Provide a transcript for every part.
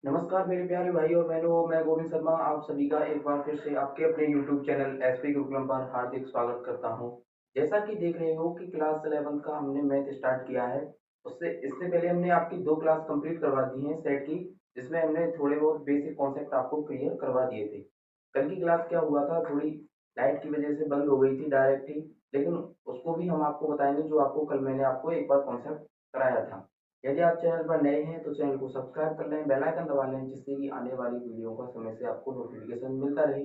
नमस्कार मेरे प्यारे भाई और बहनों, मैं गोविंद शर्मा आप सभी का एक बार फिर से आपके अपने YouTube चैनल एसपी गुरुकुलम पर हार्दिक स्वागत करता हूं। जैसा कि देख रहे हो कि क्लास 11 का हमने मैथ स्टार्ट किया है। उससे इससे पहले हमने आपकी 2 क्लास कंप्लीट करवा दी हैं सेट की, जिसमें हमने थोड़े बहुत बेसिक कॉन्सेप्ट आपको क्लियर करवा दिए थे। कल की क्लास क्या हुआ था, थोड़ी लाइट की वजह से बंद हो गई थी डायरेक्ट ही, लेकिन उसको भी हम आपको बताएंगे जो आपको कल मैंने आपको एक बार कॉन्सेप्ट कराया था। यदि आप चैनल पर नए हैं तो चैनल को सब्सक्राइब कर लें, बेल आइकन दबा लें, जिससे कि आने वाली वीडियो का समय से आपको नोटिफिकेशन मिलता रहे।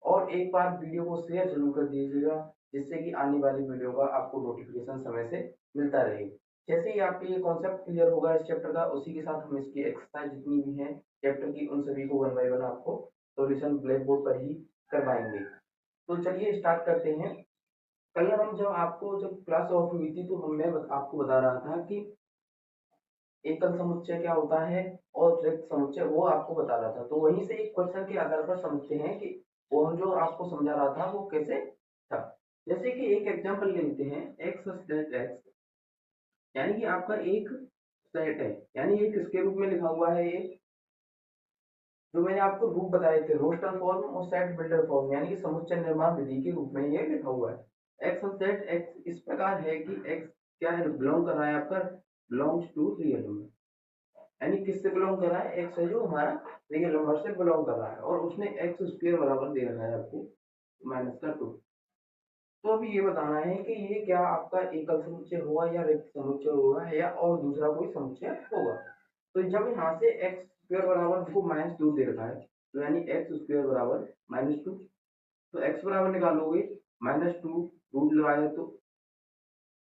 और एक बार वीडियो को शेयर जरूर कर दीजिएगा, जिससे कि आने वाली वीडियो का आपको नोटिफिकेशन समय से मिलता रहे। जैसे ही आपके ये कॉन्सेप्ट क्लियर होगा इस चैप्टर का, उसी के साथ हम इसकी एक्सरसाइज जितनी भी हैं चैप्टर की, उन सभी को वन बाय वन आपको सॉल्यूशन ब्लैक बोर्ड पर ही करवाएंगे। तो चलिए स्टार्ट करते हैं। कल हम जब क्लास ऑफ हुई थी तो आपको बता रहा था कि एकल समुच्चय क्या होता है और रिक्त समुच्चय वो आपको बता रहा था। तो वहीं से एक क्वेश्चन के आधार पर समझते हैं कि वो हम जो आपको समझा रहा था वो कैसे था। जैसे कि एक एग्जांपल ले लेते हैं, एक्स सेट एक्स, यानी कि आपका एक सेट है, यानी ये किसके रूप में लिखा हुआ है, ये जो मैंने आपको रूप बताए थे रोस्टर फॉर्म और सेट बिल्डर फॉर्म, यानी कि समुच्चय निर्माण विधि के रूप में ये लिखा हुआ है। एक्स सेट एक्स इस प्रकार है कि एक्स क्या है, बिलोंग कर रहा है आपका, बिलोंग्स टू रियल नंबर, यानी किससे बिलोंग कर रहा है, एक्स है जो हमारा रियल नंबर से बिलोंग कर रहा है, और उसने एक्स स्क्वायर बराबर दे रखा है आपको -2। तो अभी ये बताना है कि ये क्या आपका एकल समुच्चय होगा या रिक्त समुच्चय होगा या और दूसरा कोई समुच्चय होगा। तो जब यहाँ से एक्स स्क्वायर बराबर हमको -2 दे रखा है, तो यानी एक्स स्क्वायर बराबर -2, तो एक्स बराबर निकालोगे -2, रूट लगाया तो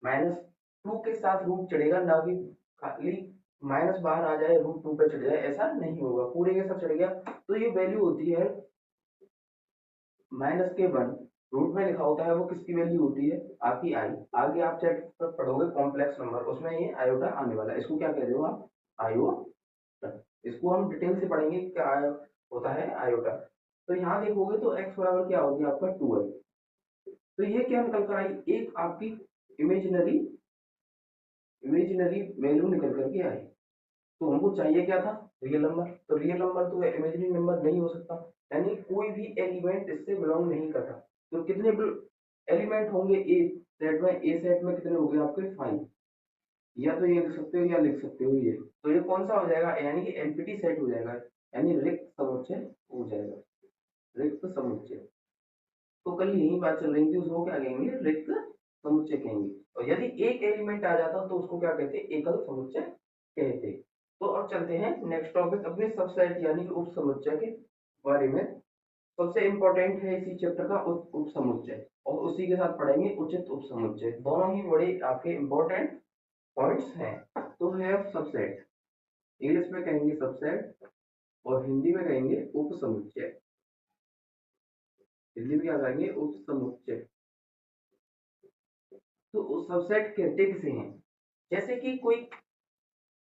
-2 के साथ रूट चढ़ेगा, ना कि खाली माइनस बाहर आ जाए √2 पे चढ़ जाए, ऐसा नहीं होगा, पूरे के साथ चढ़ गया। तो ये वैल्यू होती है -1, रूट में लिखा होता है वो किसकी वैल्यू होती है, आपकी आई। आगे आप चैट पर पढ़ोगे कॉम्प्लेक्स नंबर, उसमें ये आयोटा आने वाला है, इसको क्या कहते हो आप, आयोटा। इसको हम डिटेल से पढ़ेंगे क्या होता है आयोटा। तो यहाँ देखोगे तो x बराबर क्या हो गया आपका 2 है। तो ये क्या निकल कर आई, एक आपकी इमेजिनरी इमेजिनरी वैल्यू निकल करके आई। तो हमको चाहिए क्या था, रियल नंबर। तो रियल नंबर तो इमेजिनरी नंबर नहीं हो सकता, यानी कोई भी एलिमेंट इससे बिलोंग नहीं करता। तो कितने एलिमेंट होंगे ए सेट में, ए सेट में कितने हो गए आपके 5, या तो ये लिख सकते हो या लिख सकते हो ये। तो ये कौन सा हो जाएगा, यानी कि एम्प्टी सेट हो जाएगा, यानी रिक्त समुच्चय हो जाएगा, रिक्त समुच्चय। तो कल यही बात चल रही थी, उसको क्या कहेंगे, रिक्त समुच्चय कहेंगे। और यदि एक एलिमेंट आ जाता तो उसको क्या कहते, एकल समुच्चय कहते। तो अब चलते हैं नेक्स्ट टॉपिक अपने सबसेट यानी कि उप समुच्चय के बारे में। सबसे इंपॉर्टेंट है इसी चैप्टर का उप समुच्चय, और उसी के साथ पढ़ेंगे उचित उप समुच्चय। दोनों ही बड़े आपके इंपॉर्टेंट पॉइंट्स हैं। तो है सबसेट, इंग्लिश में कहेंगे सबसेट और हिंदी में कहेंगे उप समुच्चय। हिंदी में क्या कहेंगे, उप समुच्चय। तो सबसेट कहते किसे हैं, जैसे कि कोई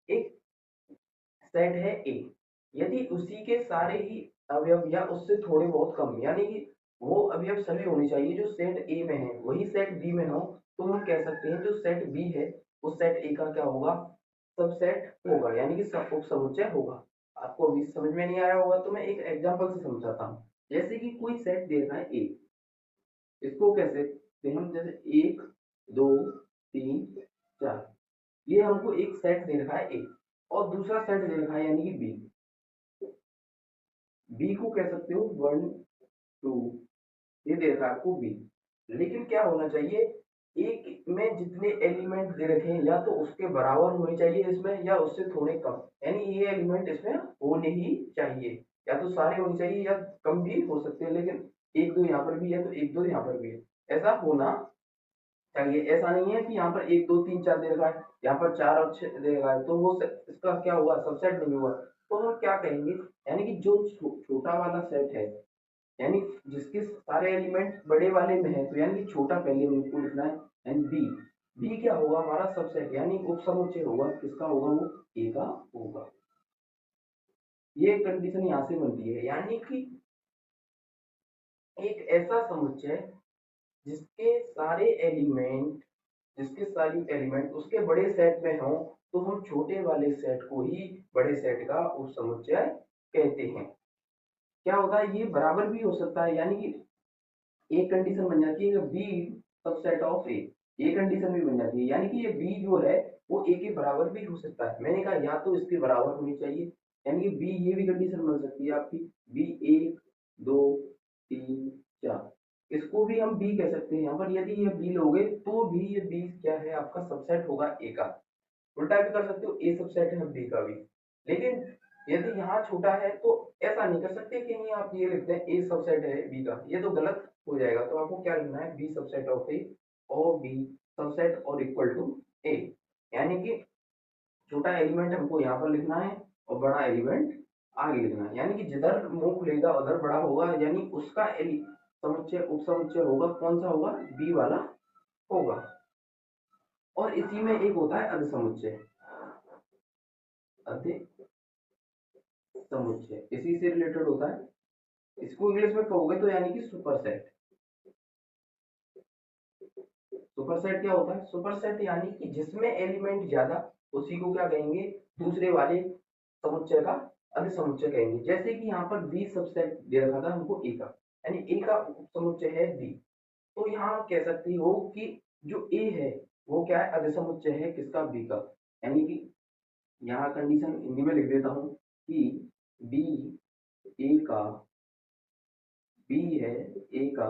एक सेट है ए, यदि उसी के सारे ही अवयव या उससे थोड़े बहुत कम, यानी कि वो अवयव सभी होने चाहिए जो सेट ए में है वही सेट बी में हो, तो हम कह सकते हैं जो सेट बी है उस सेट ए का क्या होगा, सबसेट होगा, यानी कि सब उप समुच्चय होगा। आपको अभी समझ में नहीं आया होगा तो मैं एक एग्जांपल से समझाता हूँ। जैसे कि कोई सेट दे रखा है ए, इसको कैसे देखते हम, जैसे 1 2 3 4, ये हमको एक सेट दे रखा है ए, और दूसरा सेट दे रखा है यानी कि बी। बी को कह सकते हो 1 2, ये दे रखा है आपको बी। लेकिन क्या होना चाहिए, एक में जितने एलिमेंट दे रखे हैं या तो उसके बराबर होने चाहिए इसमें या उससे थोड़े कम, यानी ये एलिमेंट इसमें होने ही चाहिए, या तो सारे होने चाहिए या कम भी हो सकते हैं, लेकिन एक दो यहाँ पर भी है तो एक दो यहाँ पर भी है, ऐसा होना चाहिए। ऐसा नहीं है कि यहाँ पर 1 2 3 4 दे रखा है, यहाँ पर 4 और 6 दे रखा है, तो वो इसका क्या हुआ, सबसेट नहीं हुआ। तो हम क्या कहेंगे, यानी कि जो छोटा वाला सेट है, यानी जिसके सारे एलिमेंट बड़े वाले में है, तो यानी कि छोटा पहले मुझको लिखना है, यानी बी। बी क्या होगा हमारा सबसेट, यानी उप समुच्चय होगा, किसका होगा वो, ए का होगा। ये कंडीशन यहाँ से बनती है, यानी कि एक ऐसा समुच्चय जिसके सारे एलिमेंट उसके बड़े सेट में हो, तो हम छोटे वाले सेट को ही बड़े सेट का उपसमुच्चय कहते हैं। क्या होता है, ये बराबर भी हो सकता है, यानी कि एक कंडीशन बन जाती है बी सबसेट ऑफ ए, ये कंडीशन भी बन जाती है, यानी कि ये बी जो है वो ए के बराबर भी हो सकता है। मैंने कहा या तो इसके बराबर होनी चाहिए, यानी कि बी, ये भी कंडीशन बन सकती है आपकी, बी एक दो तीन चार, इसको भी हम बी कह सकते हैं यहाँ पर। यदि ये बी लोगे तो भी ये बी क्या है, आपका सबसेट होगा ए का। उल्टा भी कर सकते हो, ए सबसेट है बी का भी। लेकिन यदि यहाँ छोटा है तो ऐसा नहीं कर सकते कि नहीं आप ये लिखते हैं ए सबसेट है बी का, ये तो गलत हो जाएगा। तो आपको क्या लिखना है, बी सबसेट ऑफ ए और बी सबसेट और इक्वल टू ए, यानी कि छोटा एलिमेंट हमको यहाँ पर लिखना है और बड़ा एलिमेंट आगे लिखना है, यानी कि जिधर मुंह खुलेगा उधर बड़ा होगा, यानी उसका समुच्चय उपसमुच्चय होगा कौन सा होगा, बी वाला होगा। और इसी में एक होता है अधिसमुच्चय, अधि समुच्चय इसी से रिलेटेड होता है। इसको इंग्लिश में कहोगे तो यानी कि सुपरसेट। सुपरसेट क्या होता है, सुपरसेट यानी कि जिसमें एलिमेंट ज्यादा, उसी को क्या कहेंगे, दूसरे वाले समुच्चय का अधिसमुच्चय कहेंगे। जैसे कि यहाँ पर बी सबसेट दे रखा था हमको ए का, यानी ए का उपसमुच्चय है बी, तो यहाँ कह सकती हो कि जो ए है वो क्या है, अधिसमुच्चय है किसका, बी का। यानी कि यहाँ कंडीशन हिंदी में लिख देता हूँ कि बी ए का, बी है ए का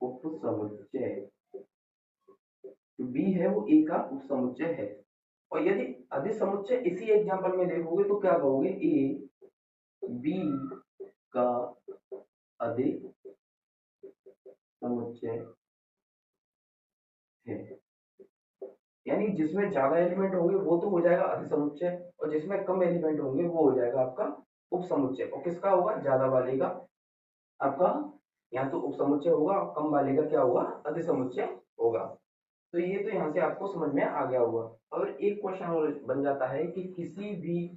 उपसमुच्चय, जो बी है वो ए का उपसमुच्चय है। और यदि अधिसमुच्चय इसी एग्जांपल में देखोगे तो क्या कहोगे, ए बी का अधिसमुच्चय है, यानी जिसमें ज्यादा एलिमेंट होंगे वो तो हो जाएगा अधिसमुच्चय, और जिसमें कम एलिमेंट होंगे वो हो जाएगा आपका उपसमुच्चय। और किसका होगा, ज्यादा वाले का आपका यहाँ तो उपसमुच्चय होगा, और कम वाले का क्या होगा, अधिसमुच्चय होगा। तो ये तो यहाँ से आपको समझ में आ गया होगा। और एक क्वेश्चन और बन जाता है कि किसी भी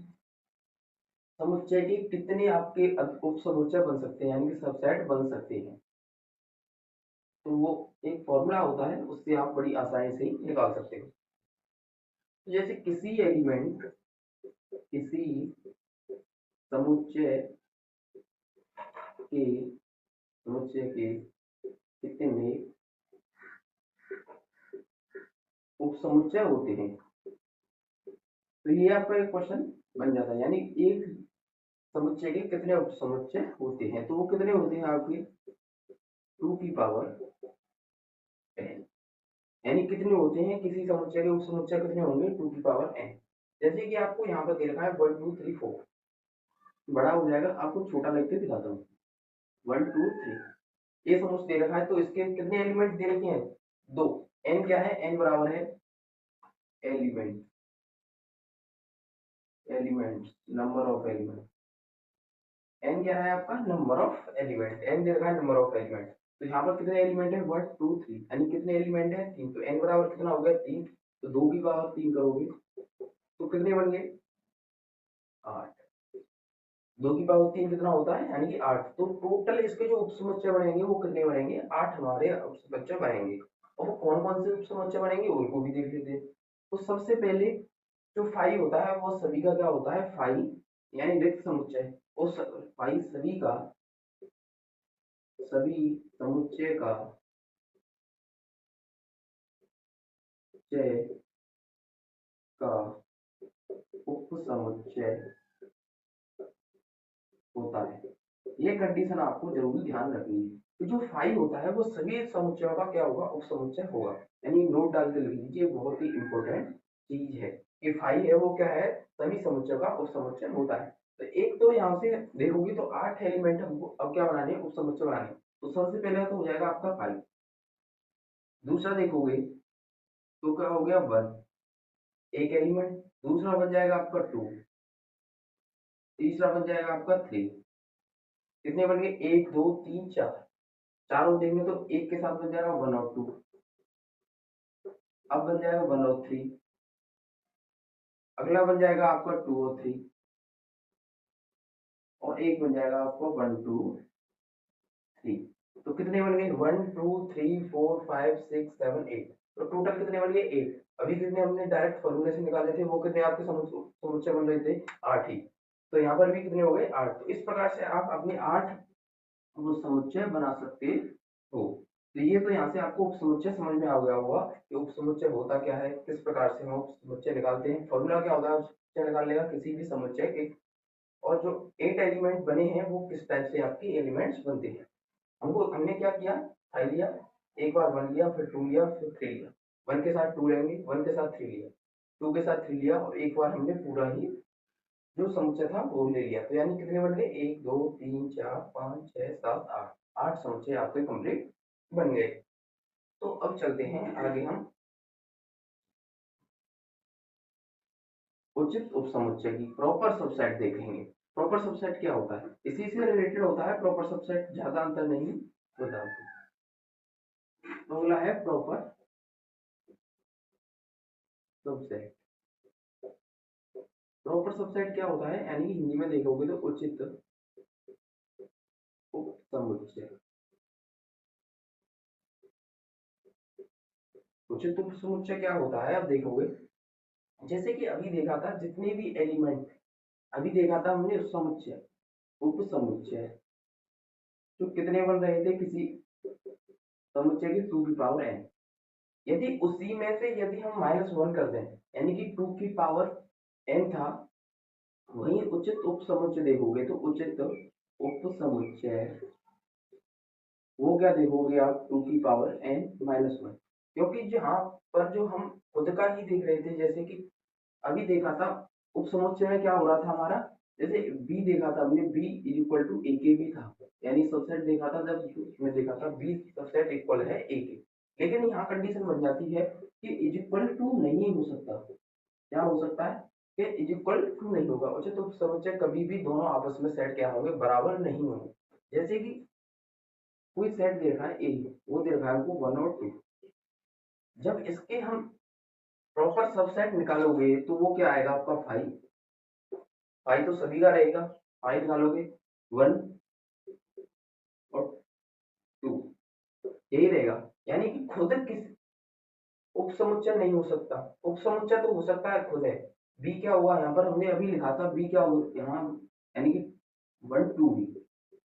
समुच्चय के कितने आपके उपसमुच्चय बन सकते हैं, यानी कि सबसेट बन सकते हैं। तो वो एक फॉर्मूला होता है, उससे आप बड़ी आसानी से निकाल सकते हो। तो जैसे किसी एलिमेंट, किसी समुच्चय के, समुच्चय के कितने उपसमुच्चय होते हैं, तो ये आपका एक क्वेश्चन बन जाता है। यानी एक समुच्चय के कितने उपसमुच्चय होते हैं, तो वो कितने होते हैं आपके, 2 की पावर n, यानी कितने होते हैं किसी समुच्चय के उपसमुच्चय, कितने होंगे, 2 की पावर n। जैसे कि आपको यहाँ पर दे रखा है 1 2 3 4, बड़ा हो जाएगा, आपको छोटा लिख के दिखाता हूँ, 1 2 3, ये समुच्चय दे रखा है, तो इसके कितने एलिमेंट दे रखे हैं, 2। n क्या है, n बराबर है element, element number of element, n क्या है आपका, नंबर ऑफ एलिमेंट, n दे रखा है नंबर ऑफ एलिमेंट। तो यहाँ पर कितने एलिमेंट है, 1 2 3, यानी कितने एलिमेंट है, 3। तो n बराबर कितना हो गया, 3, तो 2 की पावर 3 करोगे तो कितने बन गए, 8। 2 की पावर 3 कितना होता है, यानी कि 8। तो टोटल इसके जो उपसमुच्चय बनेंगे वो कितने बनेंगे, 8 हमारे उपसमुच्चय बनेंगे। और वो कौन कौन से उपसमुच्चय बनेंगे उनको भी देख लेते हैं। तो सबसे पहले जो फाई होता है वो सभी का क्या होता है, फाई यानी रिक्त समुच्चय, उस फाई सभी का, सभी समुच्चय का चय का उपसमुच्चय होता है। ये कंडीशन आपको जरूर ध्यान रखनी है। तो जो फाई होता है वो सभी समुच्चयों का क्या होगा, उपसमुच्चय होगा। यानी नोट डाल के लिख लीजिए, बहुत ही इंपॉर्टेंट चीज है कि फाई है वो क्या है, सभी समुच्चयों का उपसमुच्चय होता है। तो एक तो यहाँ से देखोगे तो 8 एलिमेंट हमको अब क्या बनाने हैं, उपसमुच्चय बनाने। तो सबसे पहले तो हो जाएगा आपका फाई। दूसरा देखोगे तो क्या हो गया, 1 एक एलिमेंट। दूसरा बन जाएगा आपका 2, तीसरा बन जाएगा आपका 3। कितने बन गए, 1 2 3 4, चारों देंगे तो एक के साथ बन जाएगा 1 और 2। अब बन जाएगा 1 और 3, अगला बन जाएगा आपका 2 और 3, और एक बन जाएगा आपका 1 2 3। तो कितने बन गए, 1 2 3 4 5 6 7 8। तो टोटल कितने बन गए, 8। अभी कितने हमने डायरेक्ट फॉर्मूले से निकाले थे, वो कितने आपके समुच्चय बन रहे थे, 8 ही। तो यहाँ पर भी कितने हो गए, 8। तो इस प्रकार से आप अपने 8 वो समुच्चय बना सकते हो। तो ये तो यहाँ से आपको उपसमुच्चय समझ में आ गया होगा कि उपसमुच्चय होता क्या है, किस प्रकार से हम उपसमुच्चय निकालते हैं। फॉर्मूला क्या होता है उपसमुच्चय निकालने का, किसी भी समुच्चय के और जो 8 एलिमेंट बने हैं वो किस टाइप से आपके एलिमेंट्स बनते हैं। हमने क्या किया, 5 लिया, एक बार 1 लिया, फिर 2 लिया, फिर 3 लिया, 1 के साथ 2 लेंगे, 1 के साथ 3 लिया, 2 के साथ 3 लिया, और एक बार हमने पूरा ही जो समुच्चय था वो ले लिया। तो यानी कितने बन गए, 1 2 3 4 5 6 7 8, 8 समुच्चय आपके कंप्लीट बन गए। तो अब चलते हैं आगे, हम उचित उपसमुच्चय की प्रॉपर सबसेट देखेंगे। प्रॉपर सबसेट क्या होता है, इसी से रिलेटेड होता है प्रॉपर सबसेट, ज्यादा अंतर नहीं होता। तो अगला है प्रॉपर सबसेट। प्रॉपर सबसेट क्या होता है, यानी हिंदी में देखोगे तो उचित उपसमुच्चय। उचित उपसमुच्चय क्या होता है, अब देखोगे जैसे कि अभी देखा था जितने भी एलिमेंट, अभी देखा था हमने समुच्चय उपसमुच्चय, तो कितने बन रहे थे किसी समुच्चय की 2 की पावर n। यदि उसी में से यदि हम -1 कर दें, यानी कि 2 की पावर n था, वहीं उचित उपसमुच्चय देखोगे तो उचित उपसमुच्चय वो क्या देखोगे आप, 2 की पावर n-1। क्योंकि जहां पर जो हम खुद का ही देख रहे थे, जैसे कि अभी देखा था उपसमुच्चय में क्या हो रहा था हमारा, जैसे b देखा था हमने, b इक्वल टू a के भी था, यानी सबसेट देखा था, जब उसमें देखा था b सबसेट इक्वल है a के। लेकिन यहाँ कंडीशन बन जाती है कि इज इक्वल टू नहीं हो सकता। क्या हो सकता है कि इज इक्वल टू नहीं होगा, उचित उपसमुच्चय कभी भी दोनों आपस में सेट क्या होंगे, बराबर नहीं होंगे। जैसे कि कोई सेट दे रखा है ए, वो दे रखा है हमको 1 और 2, जब इसके हम प्रॉपर सबसेट निकालोगे तो वो क्या आएगा आपका 5। 5 तो सभी का रहेगा, 5 निकालोगे 1 और 2, यही रहेगा। यानी कि खुद किस उपसमुच्चय नहीं हो सकता, उपसमुच्चय तो हो सकता है खुद है। बी क्या हुआ, यहाँ पर हमने अभी लिखा था बी क्या हुआ यहाँ, यानी कि 1 2 बी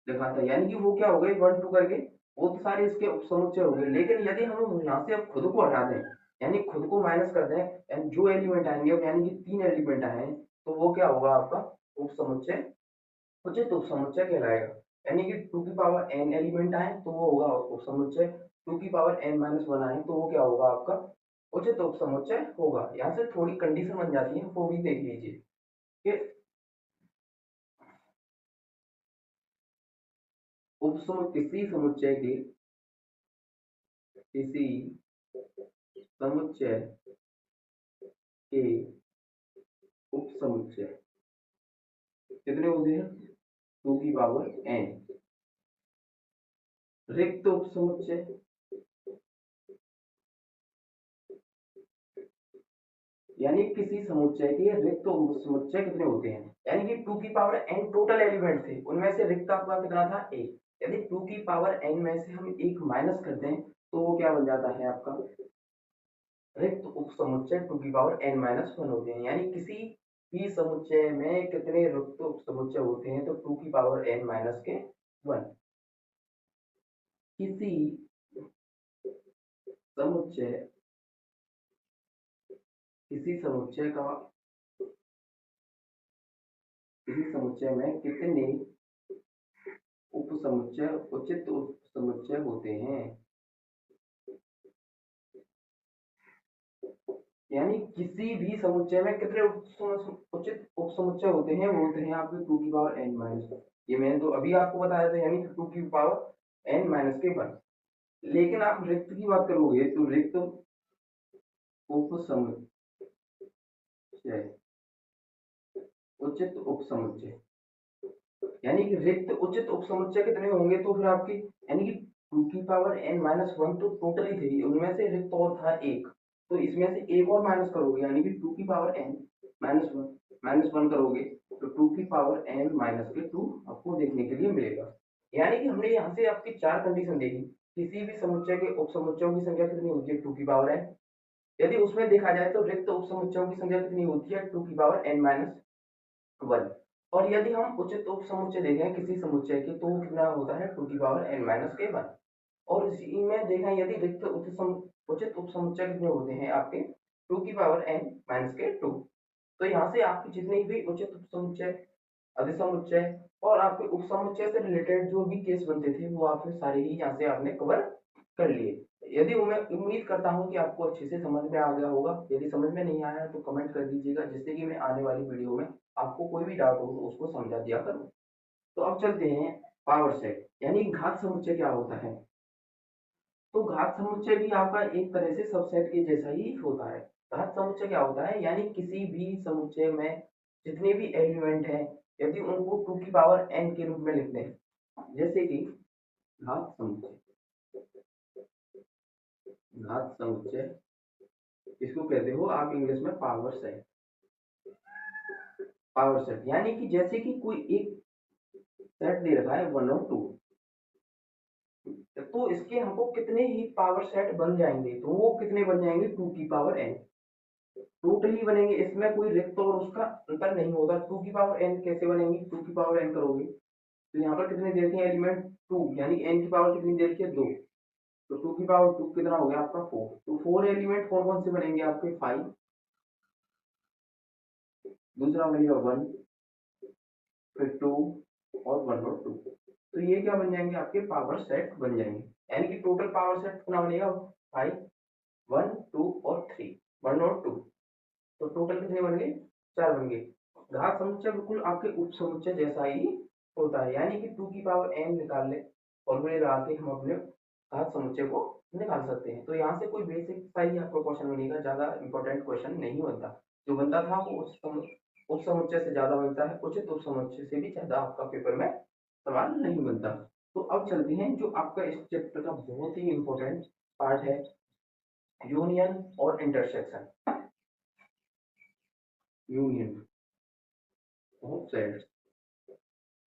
लिखा था, यानी कि वो क्या हो गए 1 2 करके, वो तो सारे इसके उपसमुच्चय हो गए। लेकिन यदि हम यहाँ से अब खुद को हटा दें, यानी खुद को माइनस कर दें, यानी जो एलिमेंट आएंगे, यानी कि 3 एलिमेंट आए हैं, तो वो क्या होगा आपका उपसमुच्चय, उचित उपसमुच्चय कहलाएगा। यानी कि 2 की पावर n एलिमेंट आए तो वो होगा उपसमुच्चय, 2 की पावर n-1 आए तो वो क्या होगा आपका उचित उपसमुच्चय होगा। यहाँ से थोड़ी कंडीशन बन जाती है, वो भी देख लीजिए कि किसी समुच्चय के, किसी समुच्चय के उपसमुच्चय कितने होते हैं, 2 की पावर n। रिक्त उपसमुच्चय, यानी किसी समुच्चय के रिक्त उपसमुच्चय कितने होते हैं, यानी कि 2 की पावर n टोटल एलिमेंट थे, उनमें से रिक्त आपका कितना था, एक। यदि 2 की पावर n में से हम एक माइनस कर दें तो वो क्या बन जाता है आपका रिक्त उपसमुच्चय, 2 की पावर n-1 होते हैं। यानी किसी भी समुच्चय में कितने रिक्त उपसमुच्चय होते हैं, तो 2 की पावर n-1। किसी समुच्चय, किसी समुच्चय का, किसी समुच्चय में कितने उपसमुच्चय, उचित उपसमुच्चय होते हैं, यानी किसी भी समुच्चय में कितने उचित उपसमुच्चय होते हैं, वो होते हैं आपके 2 की पावर n-1। ये मैंने तो अभी आपको बताया था, यानी 2 की पावर n-1। लेकिन आप रिक्त की बात करोगे तो रिक्त उपसमुच्चय, उचित उपसमुच्चय, यानी कि रिक्त उचित उपसमुच्चय कितने होंगे, तो फिर आपकी, यानी कि 2 की पावर n-1 तो टोटली थी, उनमें से रिक्त और था एक, तो इसमें से एक और माइनस करोगे, यानी कि 2 की पावर n-1 करोगे तो 2 की पावर n-2 आपको देखने के लिए मिलेगा। यानी कि हमने यहाँ से आपकी 4 कंडीशन देखी, किसी भी समुच्चय के उपसमुच्चयों की संख्या कितनी होती है, 2 की पावर n। यदि उसमें देखा जाए तो रिक्त उपसमुच्चयों की संख्या कितनी होती है, 2 की पावर n माइनस 1। और यदि हम उचित उपसमुच्चय देखें किसी समुच्चय के तो वो कितना होता है, 2 की पावर n माइनस के 1। और इसी में देखें यदि रिक्त उचित उपसमुच्चय कितने होते हैं आपके, 2 की पावर n माइनस के 2। तो यहाँ से आपके जितने भी उचित उपसमुच्चय, अधिसमुच्चय और आपके उपसमुच्चय से रिलेटेड जो भी केस बनते थे वो आपने सारे ही यहाँ से आपने कवर कर लिए। यदि मैं उम्मीद करता हूँ कि आपको अच्छे से समझ में आ गया होगा। यदि समझ में नहीं आया तो कमेंट कर दीजिएगा, जिससे कि मैं आने वाली वीडियो में आपको कोई भी डाउट हो तो उसको समझा दिया करूँ। तो अब चलते हैं पावर सेट यानी घात समुच्चय क्या होता है। तो घात समुच्चय भी आपका एक तरह से सबसेट के जैसा ही होता है। घात समुच्चय क्या होता है, यानी किसी भी समुच्चय में जितने भी एलिमेंट हैं यदि उनको 2 की पावर n के रूप में लिखते हैं, जैसे कि घात समुच्चय, घात समुच्चय इसको कहते हो आप इंग्लिश में पावर सेट। पावर सेट यानी कि जैसे कि कोई एक सेट दे रखा है 1 और 2, तो इसके हमको कितने ही पावर सेट बन जाएंगे, तो वो कितने बन जाएंगे, 2 की पावर n टोटली बनेंगे। इसमें कोई रिक्त और उसका अंतर नहीं होगा। 2 की पावर n कैसे बनेंगे, 2 की पावर n करोगे तो यहाँ पर कितने दे रखे हैं एलिमेंट, 2 यानी n की पावर कितनी दे रखी है, 2। तो 2 की पावर 2 कितना हो गया आपका 4। तो 4 एलिमेंट कौन कौन से बनेंगे आपके, 5, दूसरा बनेगा 1, फिर 2 और 1 और 2। तो ये क्या बन जाएंगे आपके पावर सेट बन जाएंगे। यानी कि टोटल पावर सेट कितना बनेगा, 5, 1, 2 और 3, 1 और 2। तो टोटल कितने बन गए, 4 बन गए। घात समुच्चय बिल्कुल आपके उप समुच्चय जैसा ही होता है, यानी कि 2 की पावर n निकाल ले फॉर्मूले लगा के हम अपने घात समुच्चय को निकाल सकते हैं। तो यहाँ से कोई बेसिक सा ही आपको क्वेश्चन बनेगा, ज्यादा इंपॉर्टेंट क्वेश्चन नहीं बनता। जो बनता था वो उप समुच्चय से ज्यादा बनता है, उचित उप समुच्चय से भी ज्यादा आपका पेपर में सवाल नहीं बनता। तो अब चलते हैं जो आपका इस चैप्टर का बहुत ही इंपॉर्टेंट पार्ट है, यूनियन और इंटरसेक्शन। यूनियन ऑफ सेट्स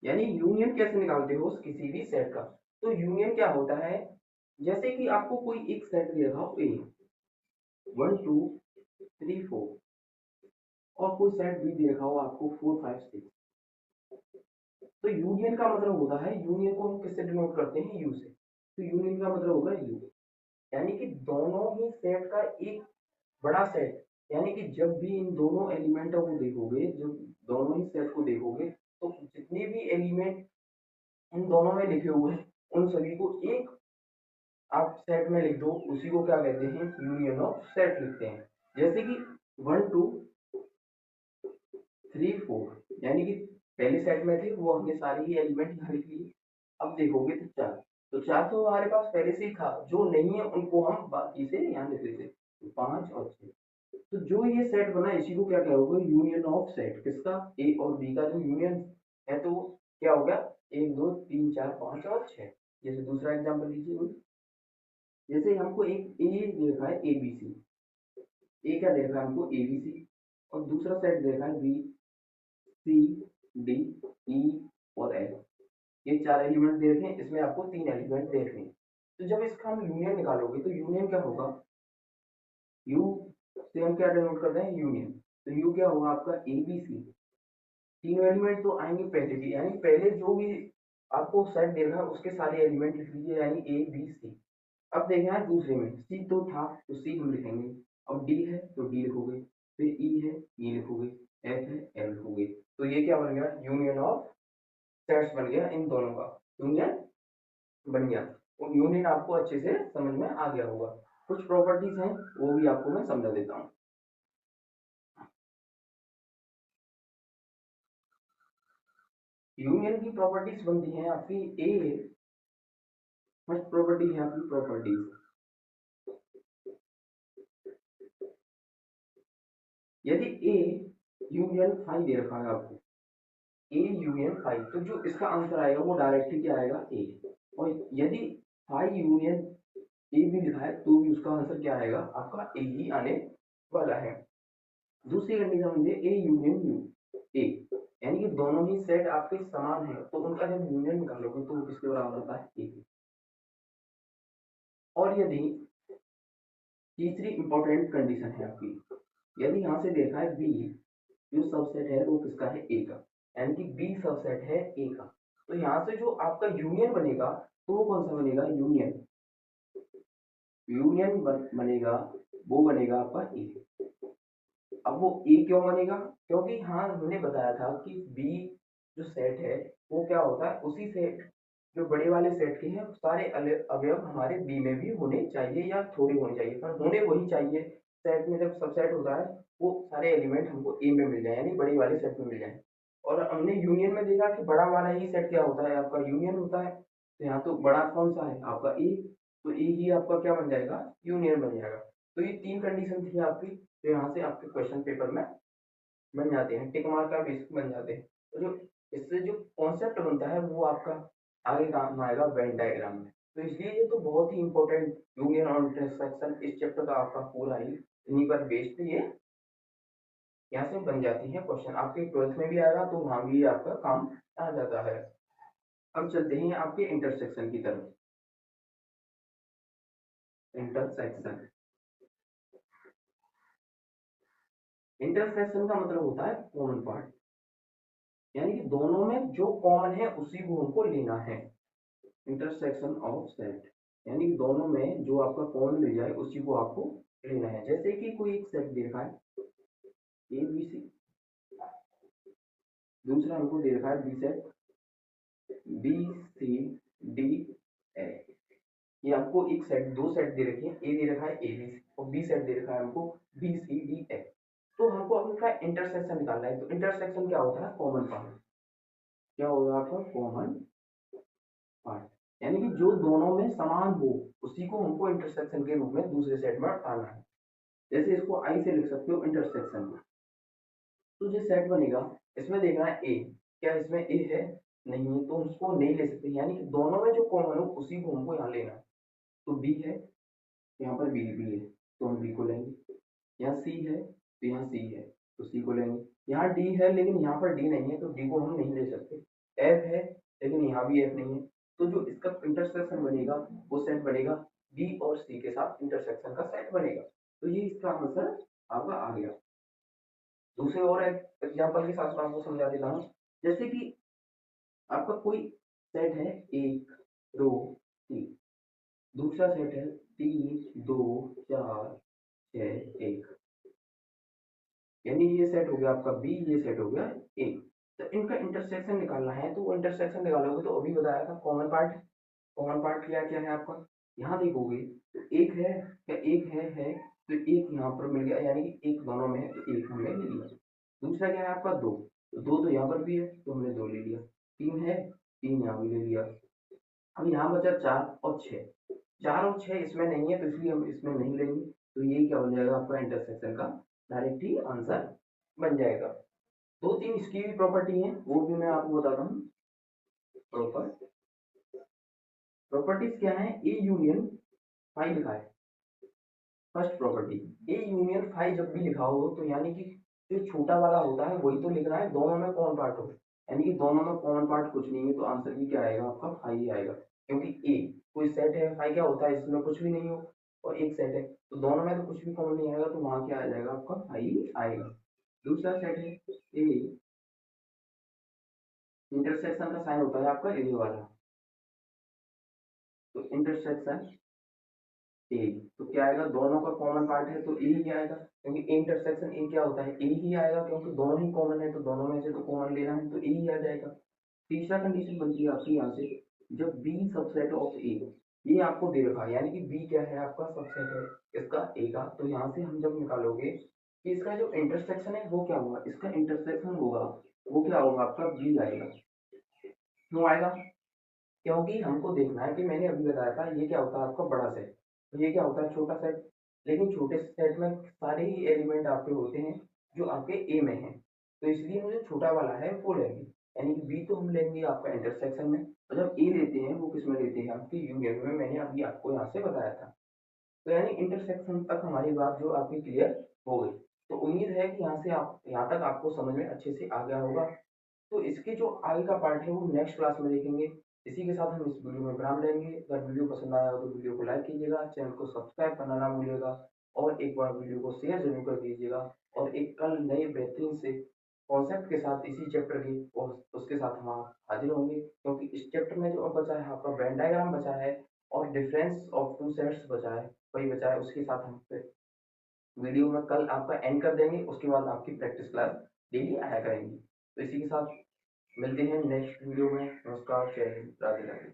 यानी यूनियन कैसे निकालते हो किसी भी सेट का। तो यूनियन क्या होता है, जैसे कि आपको कोई एक सेट दे रखा हो ए, 1 2 3 4, और कोई सेट बी दे रखा हो आपको 4 5 6। तो यूनियन का मतलब होता है, यूनियन को हम किससे डिनोट करते हैं, यू से। तो यूनियन का मतलब होगा यू, यानी कि दोनों ही सेट का एक बड़ा सेट। यानी कि जब भी इन दोनों एलिमेंटों को देखोगे, जब दोनों ही सेट को देखोगे तो जितने भी एलिमेंट इन दोनों में लिखे हुए हैं उन सभी को एक आप सेट में लिख दो, उसी को क्या कहते हैं, यूनियन ऑफ सेट लिखते हैं। जैसे कि 1 2 3 4 यानी कि पहले सेट में थे वो हमने सारे ही एलिमेंट यहाँ लिख लिए। अब देखोगे तो 4, तो 4 तो हमारे पास पहले से ही था, जो नहीं है उनको हम बाकी से यहाँ लिख लेते। तो 5 और 6, तो जो ये सेट बना इसी को क्या कहोगे, यूनियन ऑफ सेट। किसका, ए और बी का जो यूनियन है, तो क्या हो गया, 1 2 3 4 5 और 6। जैसे दूसरा एग्जाम्पल लीजिए कोई, जैसे हमको एक ए दे रखा है ए बी सी, ए क्या दे रखा है हमको ए बी सी, और दूसरा सेट दे रखा है बी सी डी ई और एफ। ये 4 एलिमेंट दे रखे हैं, इसमें आपको 3 एलिमेंट दे रखे हैं। तो जब इसका हम यूनियन निकालोगे तो यूनियन क्या होगा, यू से हम क्या डिनोट करते हैं, यूनियन। तो यू क्या होगा आपका ए बी सी, तीनों एलिमेंट तो आएंगे पहले भी, यानी पहले जो भी आपको सेट दे रखा है उसके सारे एलिमेंट लिख लीजिए, यानी ए बी सी। अब देखना है दूसरे में, सी तो था तो सी हम लिखेंगे, अब डी है तो डी लिखोगे, फिर ई है ई लिखोगे, एफ है एल लिखोगे। तो ये क्या बन गया, यूनियन ऑफ सेट्स बन गया, इन दोनों का यूनियन बन गया। तो यूनियन आपको अच्छे से समझ में आ गया होगा। कुछ प्रॉपर्टीज हैं वो भी आपको मैं समझा देता हूँ। यूनियन की प्रॉपर्टीज बनती हैं आपकी, ए फर्स्ट प्रॉपर्टी है आपकी प्रॉपर्टीज। यदि ए यूनियन फाई दे रखा है आपको, ए यूनियन फाई, तो जो इसका आंसर आएगा वो डायरेक्टली क्या आएगा, ए। और यदि फाई यूनियन ए भी लिखा है तो भी उसका आंसर क्या आएगा आपका ए ही आने वाला है। दूसरी कंडीशन मुझे ए यूनियन यू, ए यानी कि दोनों ही सेट आपके समान है तो उनका जब यूनियन निकालोगे तो वो किसके बराबर होता है, ए। और यदि तीसरी इंपॉर्टेंट कंडीशन है आपकी, यदि यहाँ से देखा है बी जो सबसेट है वो किसका है, ए का, यानी कि बी सबसेट है ए का, तो यहाँ से जो आपका यूनियन बनेगा तो वो कौन सा बनेगा, यूनियन, बनेगा, वो बनेगा आपका ए। अब वो ए क्यों बनेगा, क्योंकि हाँ हमने बताया था कि बी जो सेट है वो क्या होता है, उसी सेट जो बड़े वाले सेट के हैं सारे अवयव हमारे बी में भी होने चाहिए या थोड़े होने चाहिए, पर होने वही चाहिए। सेट में जब सबसेट होता है वो सारे एलिमेंट हमको ए में मिल जाए, यानी बड़े वाले सेट में मिल जाए। और हमने यूनियन में देखा कि बड़ा वाला ही सेट क्या होता है, आपका यूनियन होता है। तो यहाँ तो बड़ा कौन सा है आपका ए, तो ए ही आपका क्या बन जाएगा, यूनियन बन जाएगा। तो ये तीन कंडीशन थी आपकी, तो यहाँ से आपके क्वेश्चन पेपर में बन जाते हैं, टिक मार्क का बेसिक बन जाते हैं। तो जो इससे जो कॉन्सेप्ट बनता है वो आपका आगे काम आएगा वेन डायग्राम में। तो इसलिए ये तो बहुत ही इंपॉर्टेंट यूनियन और इंटरसेक्शन इस चैप्टर का आपका पूरा ही इन्हीं पर बेस्ड ये यहाँ से बन जाती है क्वेश्चन, आपके 12th में भी आएगा तो वहां भी आपका काम आ जाता है। अब चलते हैं आपके इंटरसेक्शन की तरफ। इंटरसेक्शन, इंटरसेक्शन का मतलब होता है कॉमन पार्ट, यानी कि दोनों में जो कॉमन है उसी को हमको लेना है। इंटरसेक्शन ऑफ सेट, यानी कि दोनों में जो आपका कॉमन मिल जाए उसी को आपको लेना है। जैसे कि कोई एक सेट दे रखा है ए बी सी, दूसरा हमको दे रखा है B set B C D A. ये आपको एक सेट, दो सेट दे रखे हैं, ए दे रखा है ए बी सी और बी सेट दे रखा है हमको बी सी डी ए। तो हमको अपना इंटरसेक्शन निकालना है। तो इंटरसेक्शन क्या होता है, कॉमन पार्ट। क्या होगा आपका कॉमन पार्ट, यानी कि जो दोनों में समान हो उसी को हमको इंटरसेक्शन के रूप में दूसरे सेट में डालना है। जैसे इसको आई से लिख सकते हो इंटरसेक्शन में। तो जो सेट बनेगा इसमें देखना है ए, क्या इसमें ए है, नहीं है तो उसको नहीं ले सकते, यानी कि दोनों में जो कॉमन हो उसी को हमको यहाँ लेना है। तो बी है, यहाँ पर बी भी है तो हम बी को लेंगे। यहाँ सी है तो यहाँ सी है तो सी को लेंगे। यहाँ डी है लेकिन यहाँ पर डी नहीं है तो डी को हम नहीं ले सकते। एफ है लेकिन यहाँ भी एफ नहीं है, तो जो इसका इंटरसेक्शन बनेगा वो सेट बनेगा बी और सी के साथ इंटरसेक्शन का सेट बनेगा। तो ये इसका आंसर आपका आ गया। दूसरे और एग्जाम्पल के साथ मैं आपको समझा देता हूँ। जैसे कि आपका कोई सेट है एक दो तीन, दूसरा सेट है तीन दो चार छः एक, यानी ये सेट हो गया आपका बी, ये सेट हो गया ए। तो इनका इंटरसेक्शन निकालना है, तो वो इंटरसेक्शन निकालोगे तो अभी बताया था कॉमन पार्ट। कॉमन पार्ट क्या क्या है आपका, यहाँ देखोगे तो एक है, क्या एक है तो एक यहाँ पर मिल गया, यानी कि एक दोनों में है तो एक हमने ले लिया। दूसरा क्या है आपका दो, तो दो तो यहाँ पर भी है तो हमने दो ले लिया। तीन है, तीन यहाँ भी ले लिया। अब यहाँ बचा चार और छः, चार और छः इसमें नहीं है तो इसलिए हम इसमें नहीं लेंगे। तो ये क्या बन जाएगा आपका इंटरसेक्शन का डायरेक्ट ही आंसर बन जाएगा। दो तीन इसकी भी प्रॉपर्टी है वो भी मैं आपको बताता हूँ। प्रॉपर प्रॉपर्टीज क्या है, ए यूनियन फाई लिखा है फर्स्ट प्रॉपर्टी। ए यूनियन फाई जब भी लिखा हो तो यानी कि जो छोटा वाला होता है वही तो लिखना है, दोनों में कॉमन पार्ट हो, यानी कि दोनों में कॉमन पार्ट कुछ नहीं है तो आंसर भी क्या आएगा आपका फाई ही आएगा। क्योंकि ए कोई सेट है, फाई क्या होता है इसमें कुछ भी नहीं हो, और एक सेट है तो दोनों में तो कुछ भी कॉमन नहीं आएगा तो वहां क्या आ जाएगा आपका फाई ही आएगा। दूसरा सेट है ए, इंटरसेक्शन का साइन होता है आपका ए वाला, तो इंटरसेक्शन ए, तो क्या आएगा, दोनों का कॉमन पार्ट है तो ए ही आएगा, क्योंकि इंटरसेक्शन ए क्या होता है ए ही आएगा, क्योंकि दोनों ही कॉमन है तो दोनों में से तो कॉमन लेना है तो ए ही आ जाएगा। तीसरा कंडीशन बनती है आपकी यहाँ से, जब बी सबसेट ऑफ ए, ये आपको दे रखा है यानी कि बी क्या है आपका सबसेट है इसका ए का, तो यहाँ से हम जब निकालोगे कि इसका जो इंटरसेक्शन है वो क्या होगा, इसका इंटरसेक्शन होगा वो क्या होगा आपका बी आएगा। क्यों आएगा, क्योंकि हमको देखना है कि मैंने अभी बताया था ये क्या होता है आपका बड़ा सेट, तो ये क्या होता है छोटा सेट, लेकिन छोटे सेट में सारे ही एलिमेंट आपके होते हैं जो आपके ए में हैं, तो इसलिए मुझे छोटा वाला है वो लेंगे, यानी कि बी तो हम लेंगे आपका इंटरसेक्शन में, और जब ए लेते हैं वो किस में लेते हैं आपके यूनियन में, मैंने अभी आपको यहाँ से बताया था। तो यानी इंटरसेक्शन तक हमारी बात जो आपकी क्लियर हो गई। तो उम्मीद है कि यहाँ से आप यहाँ तक आपको समझ में अच्छे से आ गया होगा। तो इसके जो आगे का पार्ट है वो नेक्स्ट क्लास में देखेंगे। इसी के साथ हम इस वीडियो में विराम लेंगे। अगर वीडियो पसंद आया हो तो वीडियो को लाइक कीजिएगा, चैनल को सब्सक्राइब करना ना भूलिएगा और एक बार वीडियो को शेयर ज़रूर कर दीजिएगा और एक कल नए बेहतरीन से कॉन्सेप्ट के साथ इसी चैप्टर के और उसके साथ हम आप हाजिर होंगे, क्योंकि इस चैप्टर में जो अब बचा है आपका वेन डायग्राम बचा है और डिफरेंस ऑफ टू सेट्स बचा है, वही बचा है, उसके साथ हम फिर वीडियो में कल आपका एंड कर देंगे। उसके बाद आपकी प्रैक्टिस क्लास डेली आया करेंगी। तो इसी के साथ मिलते हैं नेक्स्ट वीडियो में। नमस्कार, जय हिंद, राधे राधे।